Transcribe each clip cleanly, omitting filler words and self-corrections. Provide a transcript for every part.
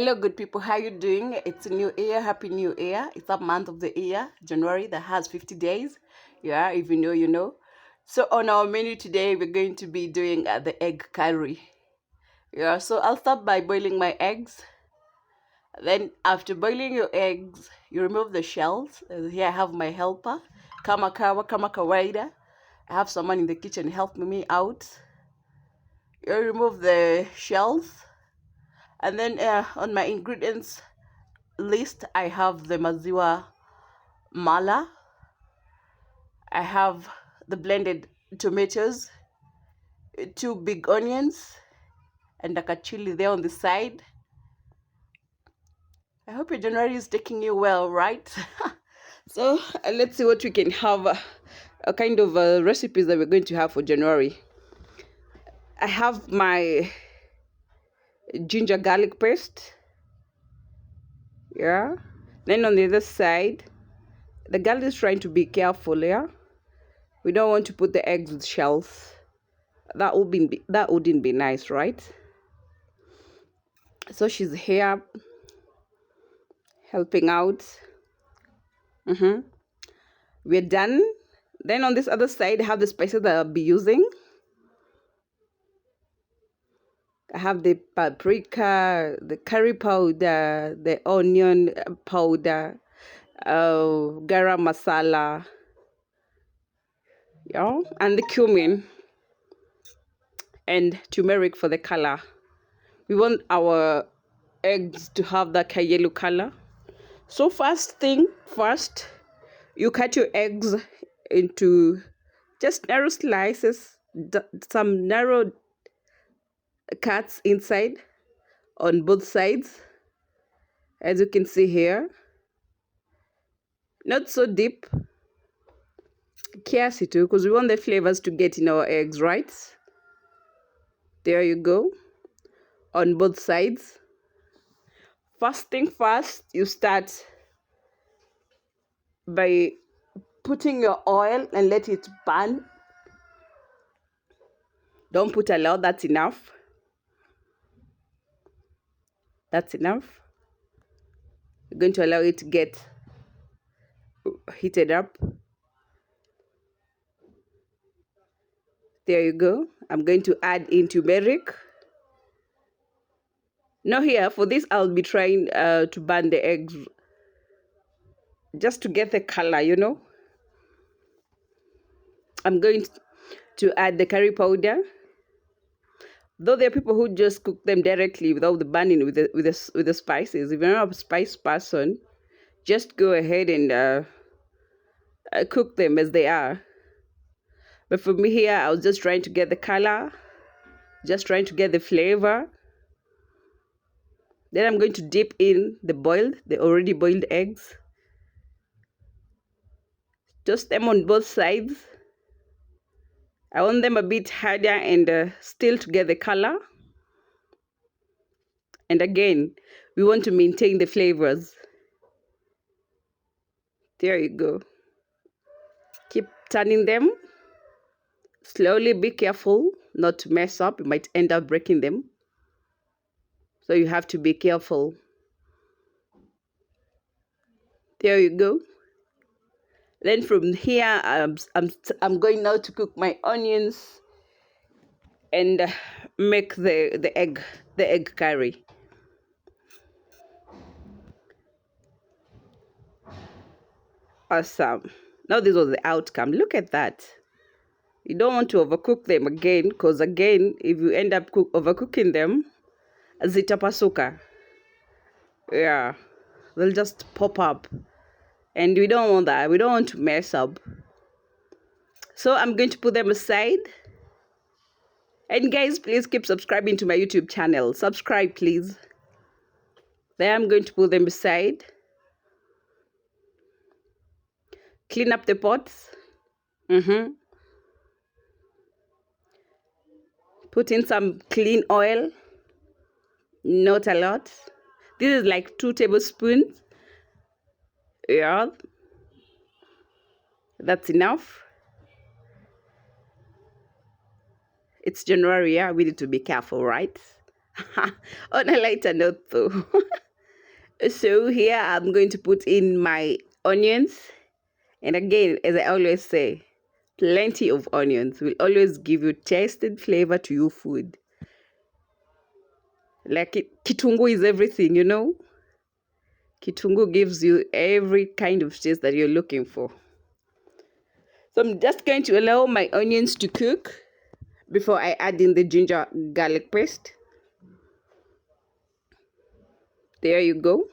Hello, good people. How you doing? It's a new year. Happy New Year. It's a month of the year, January, that has 50 days. Yeah, if you know, you know. So on our menu today, we're going to be doing the egg curry. Yeah, so I'll start by boiling my eggs. Then after boiling your eggs, you remove the shells. Here I have my helper, kama kawaida. I have someone in the kitchen helping me out. You remove the shells. And then on my ingredients list, I have the maziwa mala. I have the blended tomatoes, 2 big onions, and like a chili there on the side. I hope your January is taking you well, right? So let's see what we can have, a kind of recipes that we're going to have for January. I have my ginger garlic paste. Yeah. Then on the other side, the girl is trying to be careful, yeah. We don't want to put the eggs with shells. That wouldn't be nice, right? So she's here helping out. We're done. Then on this other side, I have the spices that I'll be using. I have the paprika, the curry powder, the onion powder, garam masala, yeah, and the cumin and turmeric for the color. We want our eggs to have that yellow color. So first, you cut your eggs into just narrow slices, some narrow cuts inside on both sides, as you can see here. Not so deep, carefully too, because we want the flavors to get in our eggs, right? There you go, on both sides. First thing first, you start by putting your oil and let it burn. Don't put a lot, that's enough. That's enough. You're going to allow it to get heated up. There you go. I'm going to add in turmeric. Now here, for this, I'll be trying to burn the eggs just to get the color, you know. I'm going to add the curry powder. Though there are people who just cook them directly without the burning with the spices. If you're not a spice person, just go ahead and cook them as they are. But for me here, I was just trying to get the color, just trying to get the flavor. Then I'm going to dip in the already boiled eggs. Toast them on both sides. I want them a bit harder and still to get the color. And again, we want to maintain the flavors. There you go. Keep turning them. Slowly, be careful not to mess up. You might end up breaking them. So you have to be careful. There you go. Then from here, I'm going now to cook my onions and make the egg curry. Awesome. Now this was the outcome. Look at that. You don't want to overcook them again, because again, if you end up overcooking them, zitapasuka. Yeah, they'll just pop up. And we don't want that. We don't want to mess up. So I'm going to put them aside. And guys, please keep subscribing to my YouTube channel. Subscribe, please. Then I'm going to put them aside. Clean up the pots. Put in some clean oil. Not a lot. This is like 2 tablespoons. Yeah. That's enough. It's January, yeah. We need to be careful, right? On a lighter note though. So here I'm going to put in my onions. And again, as I always say, plenty of onions will always give you taste and flavor to your food. Like kitungu is everything, you know? Kitungu gives you every kind of taste that you're looking for. So I'm just going to allow my onions to cook before I add in the ginger garlic paste. There you go.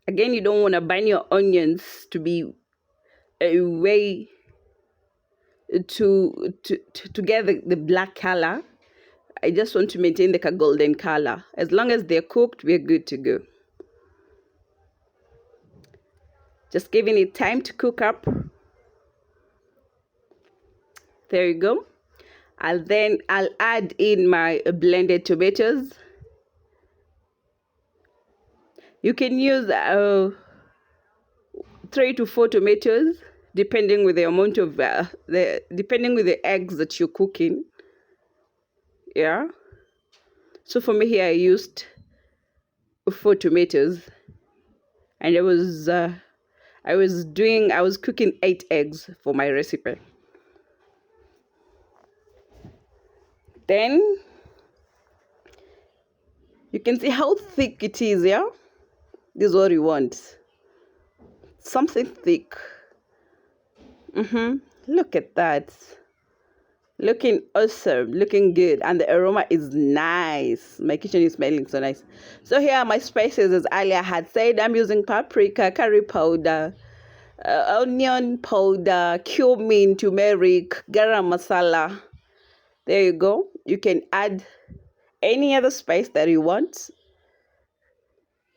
Again, you don't want to burn your onions to be a way to get the black color. I just want to maintain the golden color. As long as they're cooked, we're good to go. Just giving it time to cook up. There you go. And then I'll add in my blended tomatoes. You can use 3 to 4 tomatoes, depending with the amount of depending with the eggs that you're cooking. Yeah. So for me here, I used 4 tomatoes, and I was cooking 8 eggs for my recipe. Then you can see how thick it is. Yeah, this is what you want. Something thick. Look at that. Looking awesome, looking good, and the aroma is nice. My kitchen is smelling so nice. So here are my spices. As earlier had said, I'm using paprika, curry powder, onion powder, cumin, turmeric, garam masala. There you go. You can add any other spice that you want.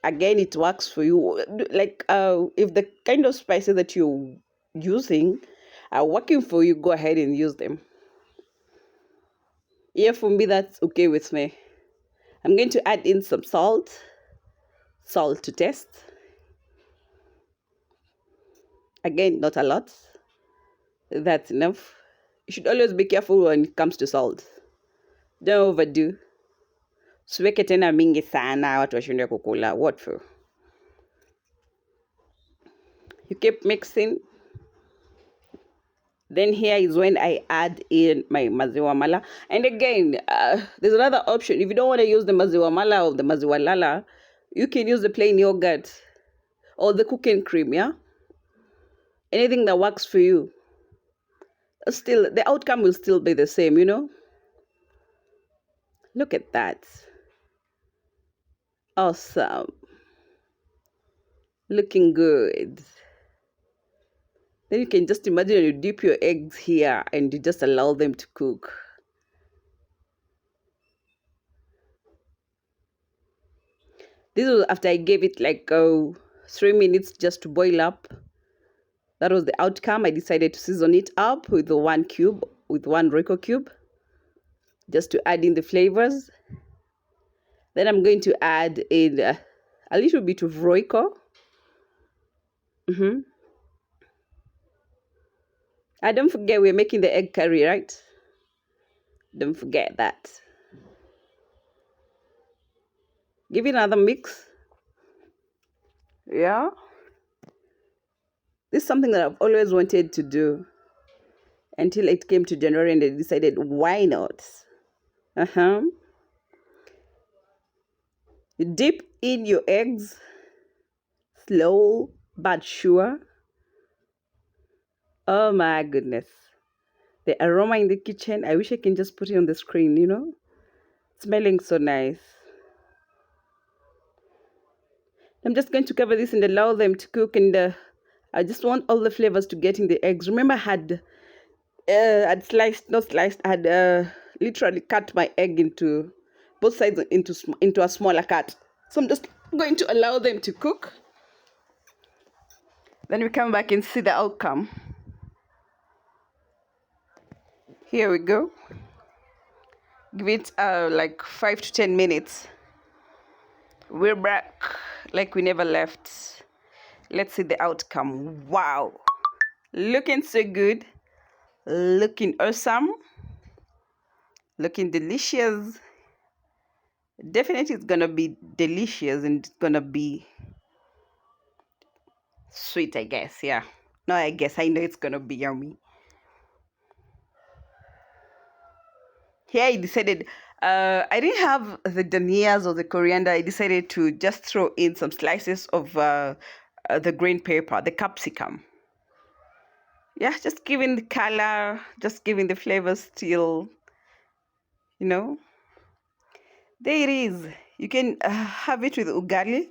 Again, it works for you. Like if the kind of spices that you're using are working for you, go ahead and use them. Yeah, for me, that's okay with me. I'm going to add in some salt to taste. Again, not a lot. That's enough. You should always be careful when it comes to salt. Don't overdo. Siweke tena mingi sana watu washinde kukula. What for? You keep mixing. Then here is when I add in my maziwa mala. And again, there's another option. If you don't want to use the maziwa mala or the maziwa lala, you can use the plain yogurt or the cooking cream, yeah? Anything that works for you. Still, the outcome will still be the same, you know? Look at that. Awesome. Looking good. Then you can just imagine you dip your eggs here and you just allow them to cook. This was after I gave it like 3 minutes just to boil up. That was the outcome. I decided to season it up with one Royco cube, just to add in the flavors. Then I'm going to add in a little bit of Royco. Don't forget we're making the egg curry, right? Don't forget that. Give it another mix. Yeah. This is something that I've always wanted to do until it came to January and I decided, why not? You dip in your eggs, slow but sure. Oh my goodness. The aroma in the kitchen, I wish I can just put it on the screen, you know? Smelling so nice. I'm just going to cover this and allow them to cook, and I just want all the flavors to get in the eggs. Remember, I had literally cut my egg into both sides into a smaller cut. So I'm just going to allow them to cook. Then we come back and see the outcome. Here we go. Give it like 5 to 10 minutes. We're back like we never left. Let's see the outcome. Wow. Looking so good. Looking awesome. Looking delicious. Definitely it's gonna be delicious and it's gonna be sweet, I guess. Yeah. No, I guess I know it's gonna be yummy. Here I decided I didn't have the danias or the coriander. I decided to just throw in some slices of the green pepper, the capsicum. Yeah, just giving the color, just giving the flavor still, you know. There it is. You can have it with ugali.